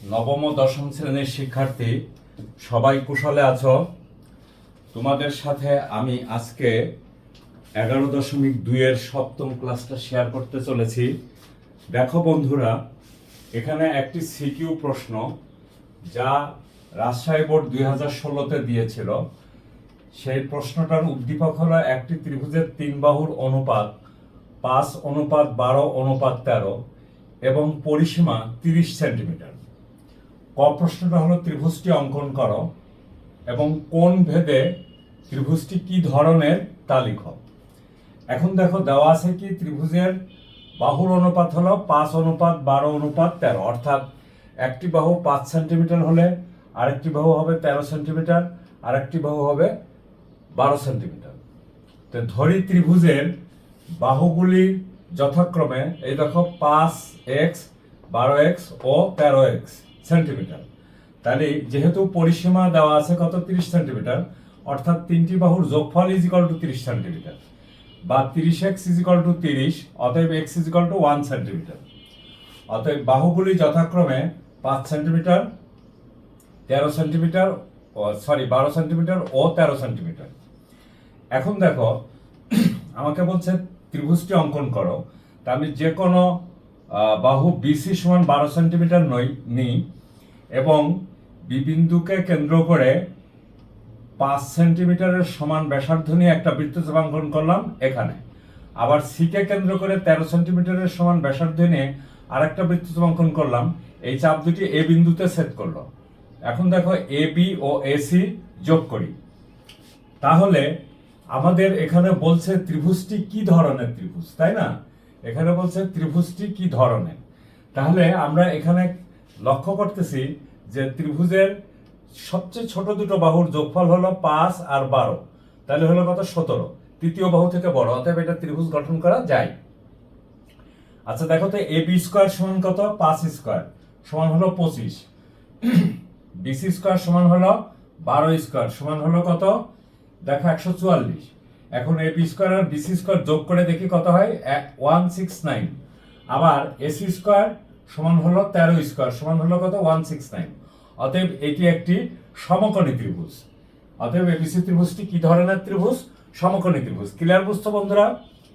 নবম ও দশম শ্রেণীর শিক্ষার্থী সবাই কুশলে আছো? তোমাদের সাথে আমি আজকে 11.2 এর সপ্তম ক্লাসটা শেয়ার করতে চলেছি। দেখো বন্ধুরা, এখানে একটি সিকিউ প্রশ্ন যা রাজশাহী বোর্ড 2016-তে দিয়েছিল। সেই প্রশ্নটার উদ্দীপক হলো একটি ত্রিভুজের তিন বাহুর অনুপাত 5:12:13 এবং পরিসীমা 30 সেন্টিমিটার। ক প্রশ্নটা হলো ত্রিভুজটি অঙ্কন করো এবং কোণ ভেদে ত্রিভুজটি কি ধরনের তা লিখো। এখন দেখো দেওয়া আছে কি ত্রিভুজের বাহুর অনুপাত হলো 5:12:13, অর্থাৎ একটি বাহু 5 সেন্টিমিটার হলে আরেকটি বাহু হবে 13 সেন্টিমিটার, আরেকটি বাহু হবে 12 সেন্টিমিটার। তো ধরি ত্রিভুজের বাহুগুলি যথাক্রমে এই দেখো 5x, 12x ও 13x সেন্টিমিটার। তাহলে যেহেতু পরিসীমা দেওয়া আছে কত 30 সেন্টিমিটার, অর্থাৎ তিনটি বাহুর যোগফল = 30 সেন্টিমিটার বা 30x = 30, অতএব x = 1 সেন্টিমিটার। অতএব বাহুগুলি যথাক্রমে 5 সেন্টিমিটার, 13 সেন্টিমিটার, 12 সেন্টিমিটার ও 13 সেন্টিমিটার। এখন দেখো আমাকে বলছে ত্রিভুজটি অঙ্কন করো। তা আমি যে কোনো বাহু বিসি সমান 12 সেন্টিমিটার নিই এবং বি বিন্দুকে কেন্দ্র করে 5 সেন্টিমিটারের সমান ব্যাসার্ধ নিয়ে একটা বৃত্তচাপ অঙ্কন করলাম এখানে। আবার সিকে কেন্দ্র করে 13 সেন্টিমিটারের সমান ব্যাসার্ধ নিয়ে আরেকটা বৃত্তচাপ অঙ্কন করলাম। এই চাপ দুটি এ বিন্দুতে ছেদ করলো। এখন দেখো এ বি ও এসি যোগ করি। তাহলে আমাদের এখানে বলছে ত্রিভুজটি কি ধরনের ত্রিভুজ, তাই না? এখানে বলছে ত্রিভুজটি কি ধরনের। তাহলে আমরা এখানে লক্ষ্য করতেছি যে ত্রিভুজের সবচেয়ে ছোট দুটো বাহুর যোগফল হলো 5 আর 12, তাহলে হলো কত 17। তৃতীয় বাহু থেকে বড়, অতএব এটা ত্রিভুজ গঠন করা যায়। আচ্ছা দেখো তো এ বি স্কয়ার সমান কত? 5 স্কয়ার সমান হলো 25, বিসি স্কয়ার সমান হলো 12 স্কয়ার সমান হলো কত? দেখো 144। এখন A B square R BC square যোগ করে দেখি কত হয়, 169। আবার এসি স্কয়ার সমান হলো 13 স্কয়ার সমান হলো কত? 169। অতএব এটি একটি সমকোণী ত্রিভুজ। অতএব এবিসি ত্রিভুজটি কি ধরনের ত্রিভুজ? সমকোণী ত্রিভুজ। ক্লিয়ার বুঝছো বন্ধুরা?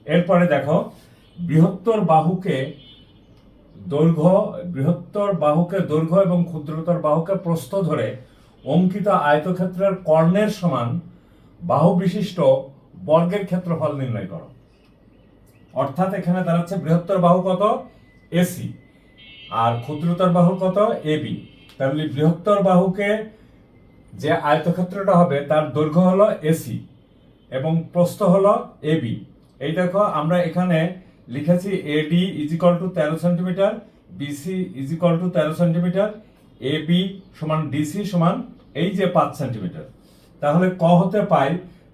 এরপরে দেখো বৃহত্তর বাহুকে দৈর্ঘ্য এবং ক্ষুদ্রতর বাহুকে প্রস্থ ধরে অঙ্কিত আয়তক্ষেত্রের কর্ণের সমান বাহু বিশিষ্ট বর্গের ক্ষেত্রফল নির্ণয় করো। অর্থাৎ এখানে দাঁড়াচ্ছে বৃহত্তর বাহু কত? এসি আর ক্ষুদ্রতর বাহু কত? এবি। তাহলে বৃহত্তর বাহুকে যে আয়তক্ষেত্রটা হবে তার দৈর্ঘ্য হলো এসি এবং প্রস্থ হলো এবি। এই দেখো আমরা এখানে লিখেছি এডি = 13 সেন্টিমিটার, বিসি = 13 সেন্টিমিটার, এবি সমান ডিসি সমান এই যে 5 সেন্টিমিটার। তাহলে ক হতে পাই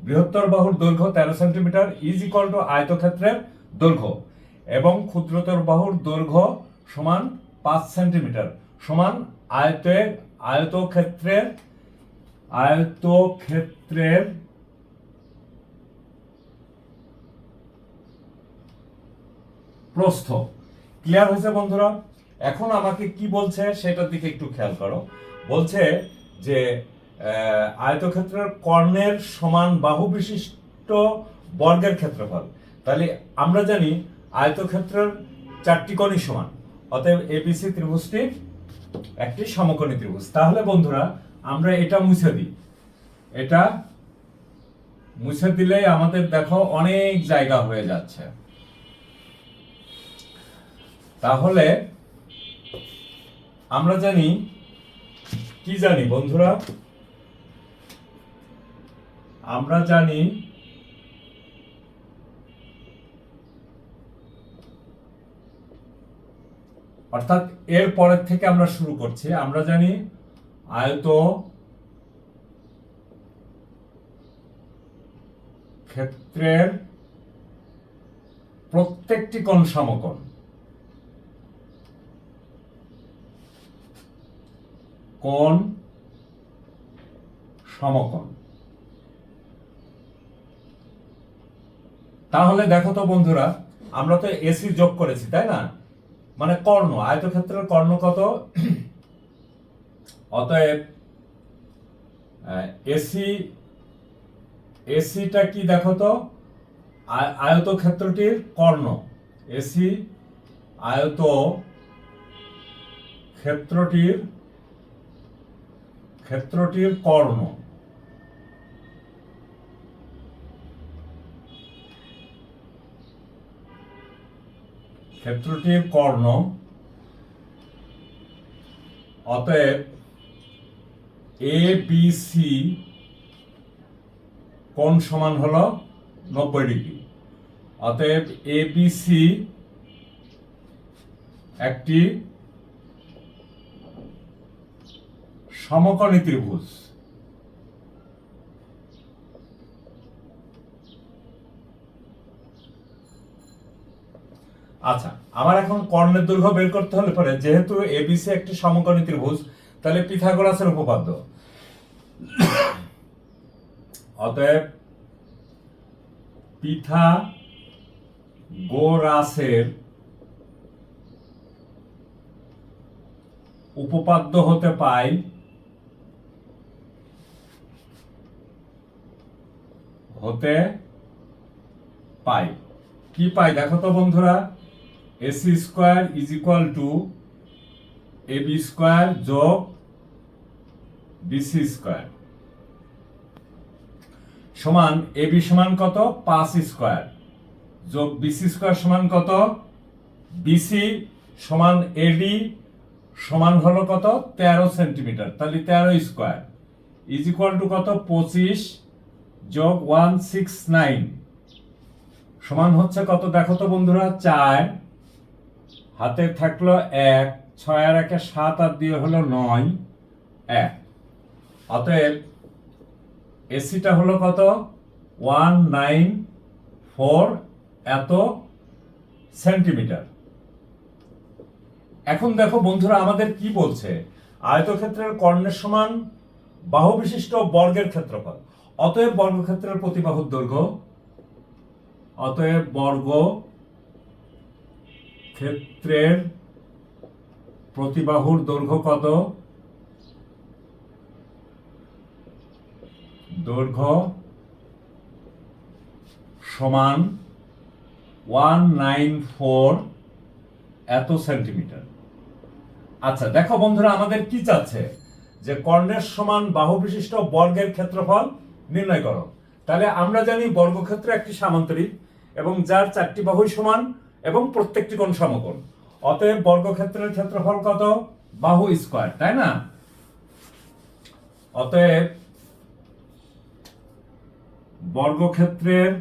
বৃহত্তর বাহুর দৈর্ঘ্য 13 সেন্টিমিটার = আয়তক্ষেত্রের দৈর্ঘ্য এবং ক্ষুদ্রতর বাহুর দৈর্ঘ্য সমান 5 সেন্টিমিটার সমান আয়তক্ষেত্রের প্রস্থ। ক্লিয়ার হয়েছে বন্ধুরা? এখন আমাকে কি বলছে সেটার দিকে একটু খেয়াল করো। বলছে যে আয়তক্ষেত্রের কর্ণের সমান বাহু বিশিষ্ট বর্গের ক্ষেত্রফল। তাহলে আমরা জানি আয়তক্ষেত্রের 4টি কোণই সমান, অতএব এবিসি ত্রিভুজটি একটি সমকোণী ত্রিভুজ। তাহলে বন্ধুরা আমরা এটা মুছে দিই। এটা মুছে দিলেই আমাদের দেখো অনেক জায়গা হয়ে যাচ্ছে। তাহলে আমরা জানি কি জানি বন্ধুরা? আমরা জানি অর্থাৎ এর পরের থেকে আমরা শুরু করছি। আমরা জানি আয়ত ক্ষেত্রের প্রত্যেকটি কোণ সমকোণ। কোণ সমকোণ। তাহলে দেখো তো বন্ধুরা আমরা তো এসি যোগ করেছি, তাই না? মানে কর্ণ, আয়তক্ষেত্রের কর্ণ কত? অতএব এসি, এসিটা কি দেখো তো, আয়তক্ষেত্রটির কর্ণ। এসি আয়ত ক্ষেত্রটির কর্ণ। ক্ষেত্রটির কর্ণ। অতএব এ বি সি কোণ সমান হলো 90 ডিগ্রি। অতএব এ বি সি একটি সমকোণী ত্রিভুজ। আচ্ছা, আমার এখন কর্ণের দৈর্ঘ্য বের করতে হলে পরে, যেহেতু এবিসি একটি সমকোণী ত্রিভুজ, তাহলে পিথাগোরাসের উপপাদ্য। অতএব পিথাগোরাসের উপপাদ্য হতে পাই কি পাই দেখো তো বন্ধুরা, AC square is equal to AB square যোগ বিসি স্কোয়ার সমান এবি সমান কত 5 স্কোয়ার যোগ বিসি স্কোয়ার সমান কত, বিসি সমান এডি সমান হলো কত 13 সেন্টিমিটার, তাহলে 13 স্কোয়ার ইজ ইকুয়াল টু কত 25 যোগ 169 সমান হচ্ছে কত দেখো তো বন্ধুরা 4, হাতে থাকলো 1, 6 আর 1 7 আর 2 হলো 9, 1। অতএব এসিটা হলো কত 194 এত সেন্টিমিটার। এখন দেখো বন্ধুরা আমাদের কি বলছে, আয়তক্ষেত্রের কর্ণের সমান বাহু বিশিষ্ট বর্গের ক্ষেত্রফল। অতএব বর্গক্ষেত্রের প্রতিবাহুর দৈর্ঘ্য, অতএব বর্গ ক্ষেত্রের প্রতিবাহুর দৈর্ঘ্য কত, দৈর্ঘ্য সমান 194 এত সেন্টিমিটার। আচ্ছা দেখো বন্ধুরা আমাদের কি চাচ্ছে, যে কর্ণের সমান বাহু বিশিষ্ট বর্গের ক্ষেত্রফল নির্ণয় করো। তাহলে আমরা জানি বর্গক্ষেত্র একটি সামান্তরিক এবং যার 4টি বাহুই সমান এবং প্রত্যেকটি কোণ সমকোণ। অতএব বর্গক্ষেত্রের ক্ষেত্রফল কত, বাহু স্কয়ার, তাই না? অতএব বর্গক্ষেত্রের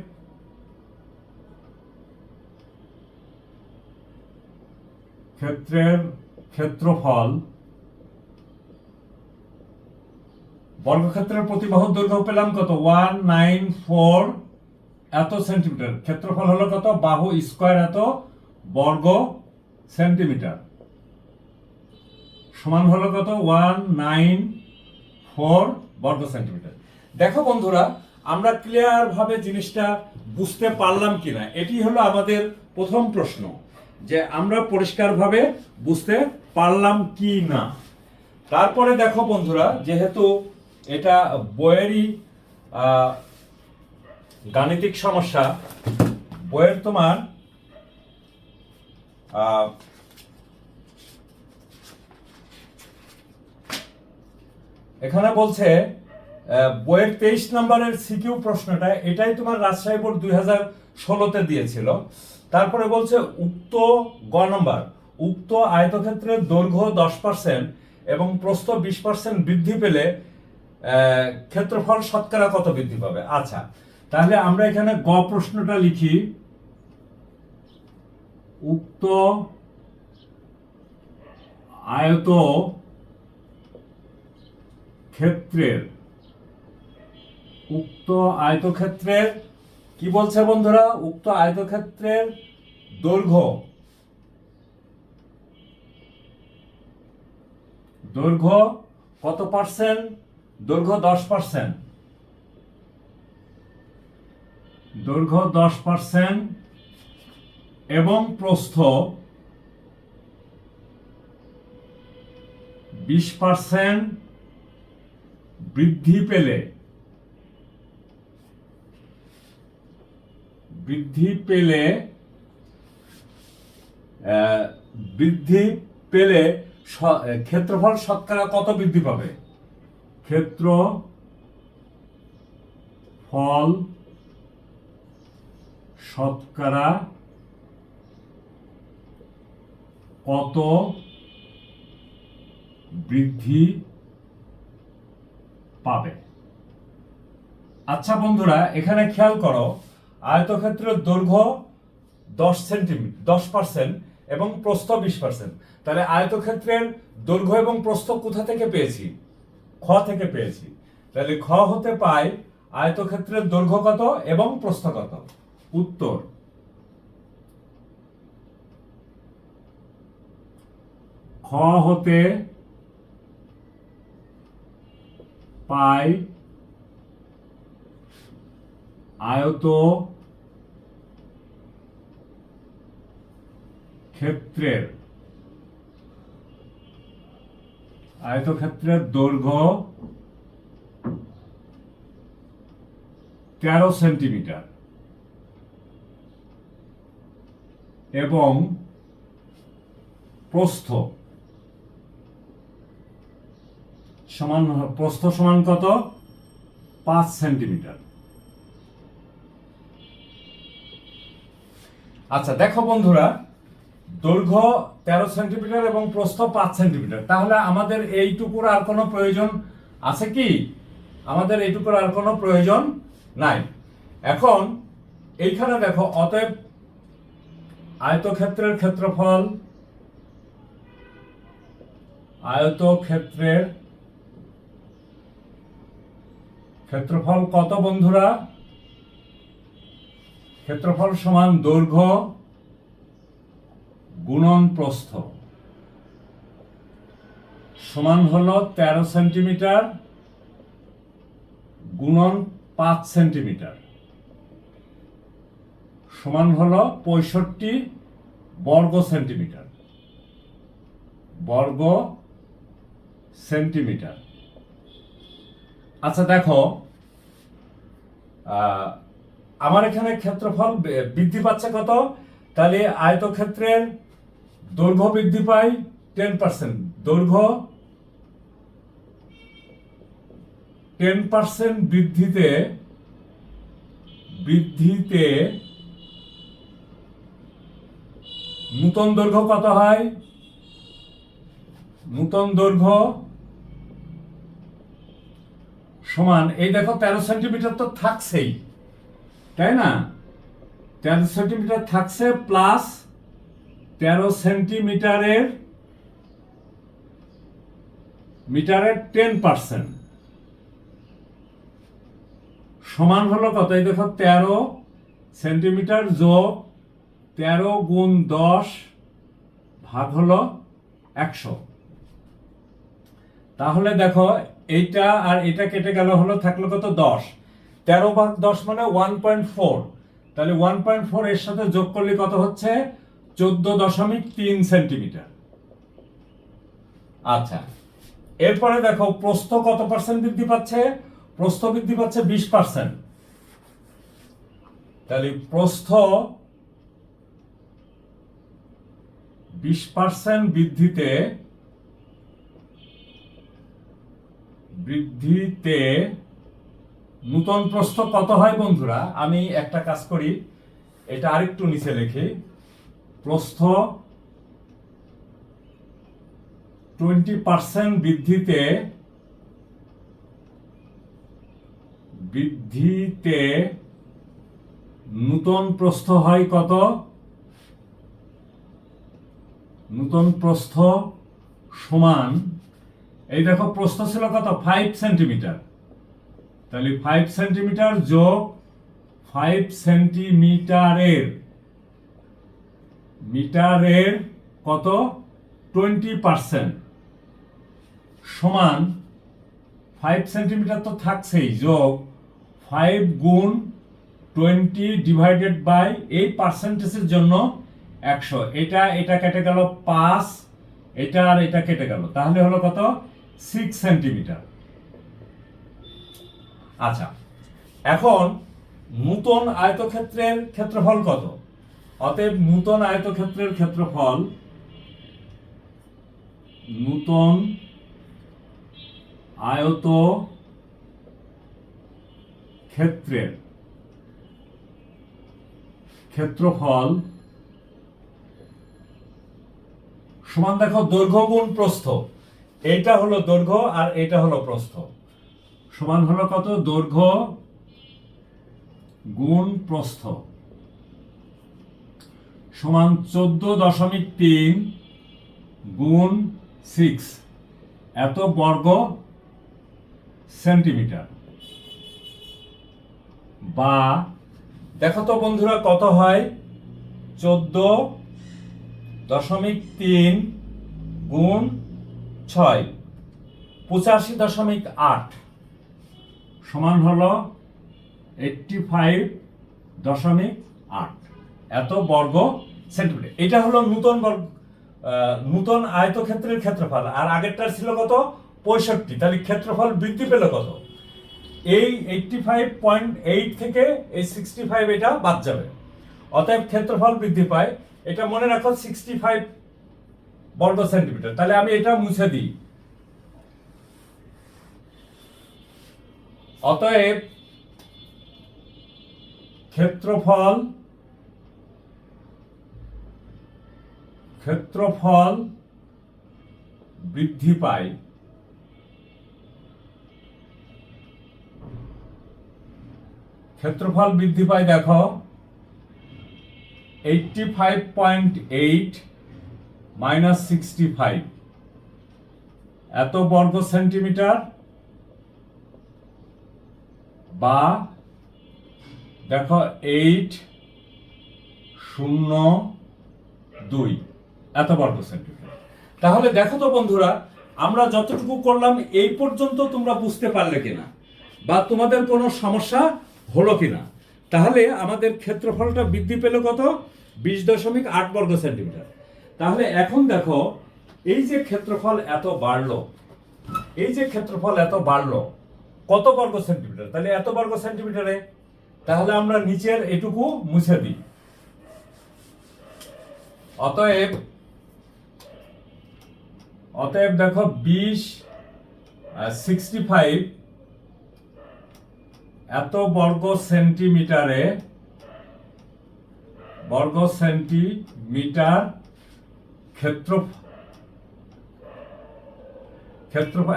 ক্ষেত্রফল, বর্গক্ষেত্রের প্রতিবাহুর দৈর্ঘ্য পেলাম কত 194 এত সেন্টিমিটার, ক্ষেত্রফল হলো কত বাহু স্কয়ার এত বর্গ সেন্টিমিটার সমান হলো কত 194 বর্গ সেন্টিমিটার। দেখো বন্ধুরা আমরা ক্লিয়ার ভাবে জিনিসটা বুঝতে পারলাম কিনা, এটি হলো আমাদের প্রথম প্রশ্ন, যে আমরা পরিষ্কারভাবে বুঝতে পারলাম কি না। তারপরে দেখো বন্ধুরা, যেহেতু এটা বইয়েরই গাণিতিক সমস্যা, বইয়ের তোমার এখানে বলছে বইয়ের 23 নম্বরের সিকিউ প্রশ্নটা, এটাই তোমার রাজশাহী বোর্ড 2016-তে দিয়েছিল। তারপরে বলছে উক্ত গ নম্বর, উক্ত আয়তক্ষেত্রের দৈর্ঘ্য 10% এবং প্রস্থ 20% বৃদ্ধি পেলে ক্ষেত্রফল শতকরা কত বৃদ্ধি পাবে। আচ্ছা তাহলে আমরা এখানে গ প্রশ্নটা লিখি, উক্ত আয়তক্ষেত্রের কি বলছে বন্ধুরা, উক্ত আয়তক্ষেত্রের দৈর্ঘ্য কত পার্সেন্ট, দৈর্ঘ্য 10%, দৈর্ঘ্য 10% এবং প্রস্থ 20% বৃদ্ধি পেলে ক্ষেত্রফল শতকরা কত বৃদ্ধি পাবে? ক্ষেত্রফল শতকরা কত বৃদ্ধি পাবে? আচ্ছা বন্ধুরা, এখানে খেয়াল করো, আয়তক্ষেত্রের দৈর্ঘ্য 10% এবং প্রস্থ 20%। তাহলে আয়তক্ষেত্রের দৈর্ঘ্য এবং প্রস্থ কোথা থেকে পেয়েছি? খ থেকে পেয়েছি। তাহলে খ হতে পাই আয়তক্ষেত্রের দৈর্ঘ্য কত এবং প্রস্থ কত? উত্তর খ হতে পাই আয়তক্ষেত্রের দৈর্ঘ্য 13 সেন্টিমিটার এবং প্রস্থ সমান কত? 5 সেন্টিমিটার। আচ্ছা দেখো বন্ধুরা, দৈর্ঘ্য 13 সেন্টিমিটার এবং প্রস্থ 5 সেন্টিমিটার। তাহলে আমাদের এইটুকুর আর কোনো প্রয়োজন আছে কি? আমাদের এইটুকুর আর কোনো প্রয়োজন নাই। এখন এইখানে দেখো, অতএব আয়তক্ষেত্রের ক্ষেত্রফল কত বন্ধুরা? ক্ষেত্রফল সমান দৈর্ঘ্য গুণন প্রস্থ সমান হলো 13 সেন্টিমিটার গুণন 5 সেন্টিমিটার সমান হলো 65 বর্গ সেন্টিমিটার। আচ্ছা দেখো, আমার এখানে ক্ষেত্রফল বৃদ্ধি পাচ্ছে কত? তাহলে আয়তক্ষেত্রের দৈর্ঘ্য বৃদ্ধি পায় 10%। দৈর্ঘ্য 10% বৃদ্ধিতে নূতন দৈর্ঘ্য কত হয়? নূতন দৈর্ঘ্য সমান, এই দেখো 13 সেন্টিমিটার তো থাকছেই, তাই না? 13 সেন্টিমিটার থাকছে, প্লাস 13 সেন্টিমিটারের 10% সমান হলো কত? এই দেখো 13 সেন্টিমিটার যোগ 13 গুণ 10 ভাগ হলো 100। তাহলে দেখো, এইটা আর এটা কেটে গেল, হলো থাকলো কত? 10। 13 ভাগ 10 মানে 1.4। তাহলে 1.4 এর সাথে যোগ করলে কত হচ্ছে? 14.3 সেন্টিমিটার। আচ্ছা, এরপরে দেখো প্রস্থ কত পার্সেন্ট বৃদ্ধি পাচ্ছে? প্রস্থ বৃদ্ধি পাচ্ছে 20%। তাহলে প্রস্থ 20% বৃদ্ধিতে নূতন প্রস্থ কত হয় বন্ধুরা? আমি একটা কাজ করি, এটা আরেকটু নিচে লিখি। প্রস্থ 20% বৃদ্ধিতে নূতন প্রস্থ হয় কত? নূতন প্রস্থ সমান, এই দেখো প্রস্থ ছিল কত? 5 সেন্টিমিটার। তাহলে 5 সেন্টিমিটার যোগ 5 মিটারের কত? 20% সমান 5 সেন্টিমিটার তো থাকছেই, যোগ 5 গুণ 20 ডিভাইডেড বাই, এই পার্সেন্টেজের জন্য 100, এটা কেটে গেল 5, এটা আর এটা কেটে গেল, তাহলে হলো কত? 6 সেন্টিমিটার। আচ্ছা, এখন নূতন আয়তক্ষেত্রের ক্ষেত্রফল কত? অতএব নূতন আয়তক্ষেত্রের ক্ষেত্রফল, নূতন আয়ত ক্ষেত্রের ক্ষেত্রফল সমান, দেখো দৈর্ঘ্য গুণ প্রস্থ, এইটা হলো দৈর্ঘ্য আর এটা হলো প্রস্থ, সমান হলো কত? দৈর্ঘ্য গুণ প্রস্থ সমান 14.3 গুণ 6, এত বর্গ সেন্টিমিটার। বা দেখো তো বন্ধুরা কত হয়? 14.3 গুণ 6, 85.8 সমান হলো 85.8, এত বর্গ সেন্টিমিটার। এটা হলো নূতন আয়তক্ষেত্রের ক্ষেত্রফল। আর আগেরটার ছিল কত? 65। তাহলে ক্ষেত্রফল বৃদ্ধি পেল কত? এই 85.8 থেকে এই 65 এটা বাদ যাবে, অতএব ক্ষেত্রফল বৃদ্ধি পায়। এটা মনে রাখো 65 বর্গ সেন্টিমিটার। তাহলে আমি এটা মুছে দিই। অতএব ক্ষেত্রফল বৃদ্ধি পায় দেখো 85.8 মাইনাস 65, এত বর্গ সেন্টিমিটার। বা দেখো 802 এত বর্গ সেন্টিমিটার। তাহলে দেখো তো বন্ধুরা, আমরা যতটুকু করলাম এই পর্যন্ত তোমরা বুঝতে পারলে কিনা, বা তোমাদের কোনো সমস্যা হলো কিনা? তাহলে আমাদের ক্ষেত্রফলটা বৃদ্ধি পেল কত? 20.8 বর্গ সেন্টিমিটার। তাহলে এখন দেখো, এই যে ক্ষেত্রফল এত বাড়লো, কত বর্গ সেন্টিমিটার? তাহলে এত বর্গ সেন্টিমিটারে। তাহলে আমরা নিচের এটুকু মুছে দিই। অতএব দেখো 65 এত বর্গ সেন্টিমিটার ক্ষেত্রফল,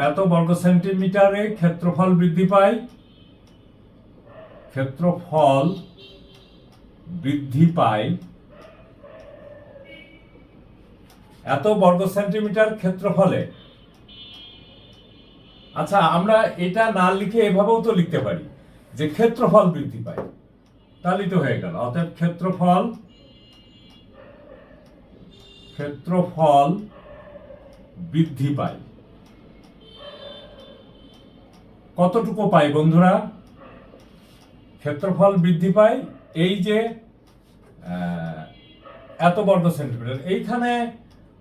এত বর্গ সেন্টিমিটারে ক্ষেত্রফল বৃদ্ধি পায়। এত বর্গ সেন্টিমিটার ক্ষেত্রফলে। আচ্ছা, আমরা এটা না লিখে এভাবেও তো লিখতে পারি যে ক্ষেত্রফল বৃদ্ধি পায়, তাহলেই তো হয়ে গেল। অতএব ক্ষেত্রফল বৃদ্ধি পায়। কতটুকু পাই বন্ধুরা? ক্ষেত্রফল বৃদ্ধি পায় এই যে এত বর্গ সেন্টিমিটার। এইখানে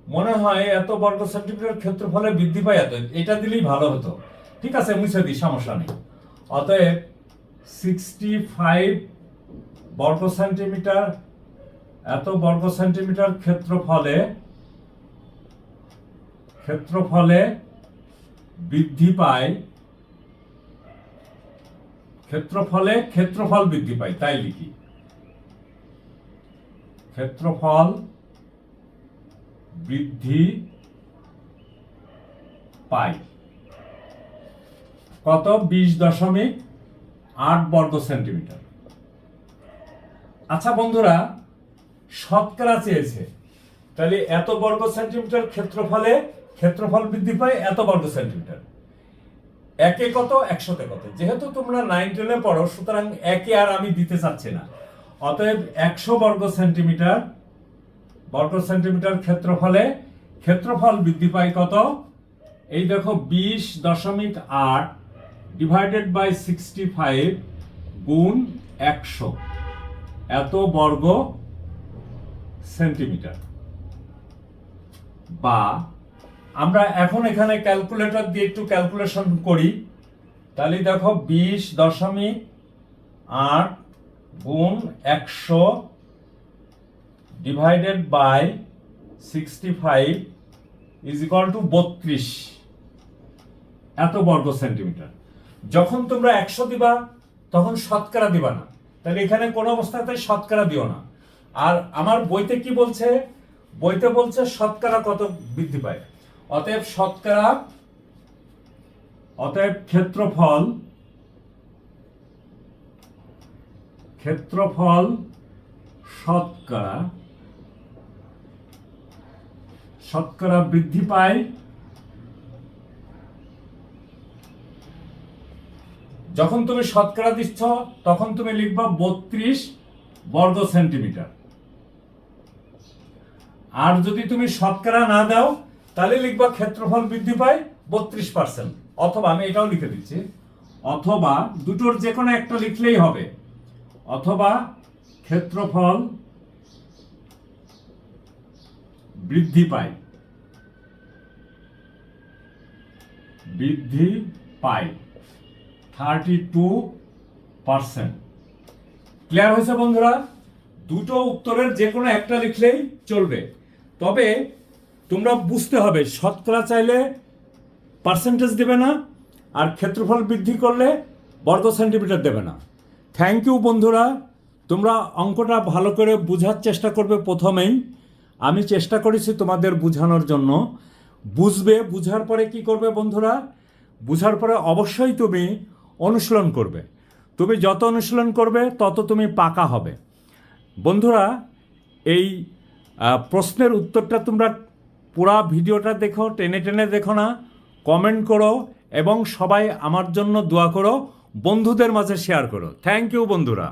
মনে হয় এত বর্গ সেন্টিমিটার ক্ষেত্রফলে বৃদ্ধি পায় এত, এটা দিলেই ভালো হতো। ঠিক আছে, মুছে দিই, সমস্যা নেই। অতএব 65 বর্গ সেন্টিমিটার, এত বর্গ সেন্টিমিটার ক্ষেত্রফলে বৃদ্ধি পায়, ক্ষেত্রফল বৃদ্ধি পায়, তাই লিখি। ক্ষেত্রফল বৃদ্ধি পায় কত? 20.8 বর্গ সেন্টিমিটার। আচ্ছা বন্ধুরা, শতকরা চেয়েছে, তাহলে এত বর্গ সেন্টিমিটার ক্ষেত্রফল বৃদ্ধি পায় এত বর্গ সেন্টিমিটার। একে কত, 100-তে কত? যেহেতু তোমরা 9-10-এ পড়ো, সুতরাং একে আর আমি দিতে চাচ্ছি না। অতএব 100 বর্গ সেন্টিমিটার ক্ষেত্রফল বৃদ্ধি পায় কত? এই দেখো 20.8 ডিভাইডেড বাই 65 গুণ 100, এত বর্গ সেন্টিমিটার। বা আমরা এখন এখানে ক্যালকুলেটর দিয়ে একটু ক্যালকুলেশন করি, তাহলে দেখো 20.8 গুণ 100 divided by 65 is equal to 32 এত বর্গ সেন্টিমিটার। যখন তোমরা 100 দিবা তখন শতকরা দিবা না, তাহলে এখানে কোনো অবস্থাতে শতকরা দিও না। আর আমার বইতে কি বলছে, বইতে বলছে শতকরা কত বৃদ্ধি পায়। অতএব শতকরা, অতএব ক্ষেত্রফল শতকরা বৃদ্ধি পায় যখন তুমি শতকরা দিচ্ছ তখন তুমি লিখবা 32 বর্গ সেন্টিমিটার। আর যদি তুমি শতকরা না দাও তাহলে লিখবা ক্ষেত্রফল বৃদ্ধি পায় 32%। অথবা আমি এটাও লিখে দিচ্ছি, অথবা দুটোর যে কোনো একটা লিখলেই হবে, অথবা ক্ষেত্রফল বৃদ্ধি পায় 32%। ক্লিয়ার হয়েছে বন্ধুরা? দুটো উত্তরের যে কোনো একটা লিখলেই চলবে, তবে তোমরা বুঝতে হবে শতকরা চাইলে পার্সেন্টেজ দেবে না, আর ক্ষেত্রফল বৃদ্ধি করলে বর্গ সেন্টিমিটার দেবে না। থ্যাংক ইউ বন্ধুরা, তোমরা অঙ্কটা ভালো করে বোঝার চেষ্টা করবে। প্রথমেই আমি চেষ্টা করেছি তোমাদের বোঝানোর জন্য। বুঝবে, বুঝার পরে কি করবে বন্ধুরা, বুঝার পরে অবশ্যই তুমি অনুশীলন করবে। তুমি যত অনুশীলন করবে তত তুমি পাকা হবে। বন্ধুরা, এই প্রশ্নের উত্তরটা তোমরা পুরা ভিডিওটা দেখো, টেনে টেনে দেখো না, কমেন্ট করো এবং সবাই আমার জন্য দোয়া করো, বন্ধুদের মাঝে শেয়ার করো। থ্যাংক ইউ বন্ধুরা।